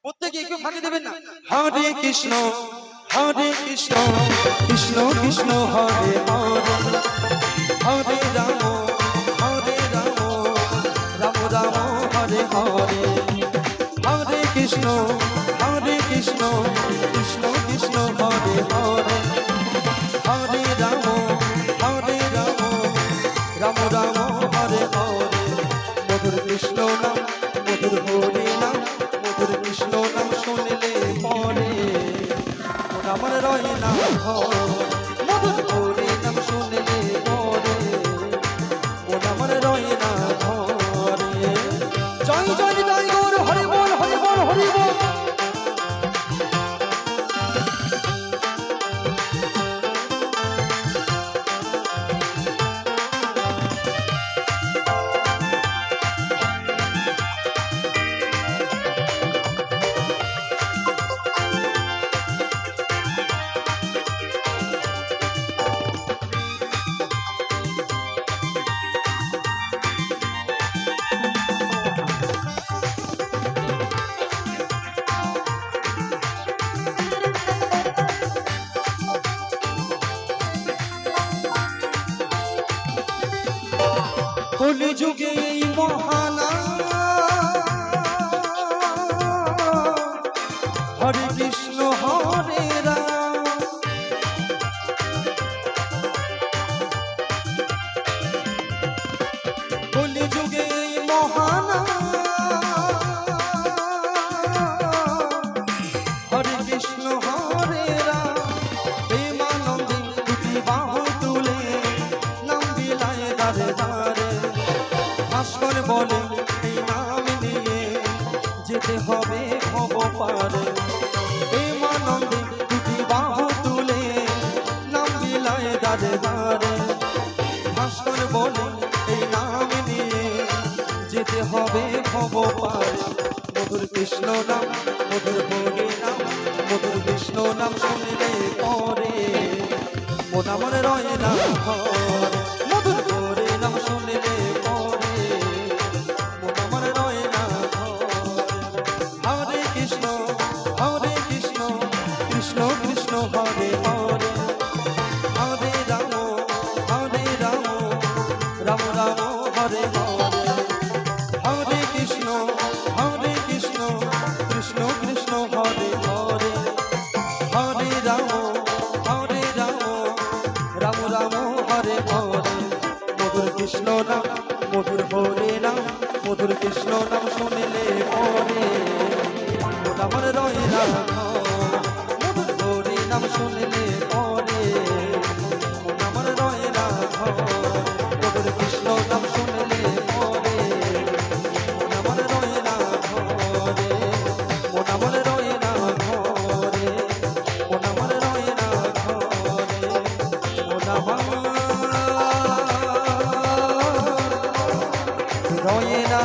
প্রত্যেকে একটু ফাঁকি দেবেন না। হরে কৃষ্ণ কৃষ্ণ কৃষ্ণ হরে হরে, হরে রাম রাম রাম হরে হরে। হরে কৃষ্ণ কৃষ্ণ কৃষ্ণ হরে হরে, হরে রাম রাম রাম হরে হরে। মধুর কৃষ্ণ নাম, মধুর হরি নাম, মধুর কৃষ্ণ নাম শুনলে পরে মন আমার রয় না ঘর। মধুর হরি নাম শুনলে পরে মন আমার রয় না ঘরে। জয় জয় জয় গৌর হরি বল হরি বল হরি বল। কলিযুগে এই মহানা হরে কৃষ্ণ হরে রাম। কলিযুগে এই মহানা হরে কৃষ্ণ হরে রাম। প্রেমানন্দে দুটি বাহু তুলে নাম বিলায় দারে দারে। ভাস্কর বলে এই নাম নিয়ে যেতে হবে ভব পারে। প্রেমানন্দে দুটি বাহু তুলে নাম বিলায় দারে দারে। ভাস্কর বলে এই নাম নিয়ে যেতে হবে ভব পারে। মধুর কৃষ্ণ নাম, মধুর হরি নাম, মধুর কৃষ্ণ নাম শুনলে পরে মন আমার রয় না ঘর। মধুর হরি নাম শুনলে পরে মন আমার রয় না ঘর। হরে কৃষ্ণ কৃষ্ণ কৃষ্ণ হরে হরে, হরে রাম রাম রাম হরে হরে। হরে কৃষ্ণ কৃষ্ণ কৃষ্ণ হরে হরে, হরে রাম রাম রাম হরে হরে। মধুর কৃষ্ণ নাম, মধুর হরে নাম, মধুর কৃষ্ণ নাম শুনলে পরে মন আমার রয় না ঘর। মধুর হরে নাম শুনলে পরে মন আমার রয় না ঘর। মধুর কৃষ্ণ নাম শুনলে পরে মন আমার রয় না ঘরে। মন আমার রয় না ঘরে, মন আমার রয় না ঘরে, মন আমার রয় না।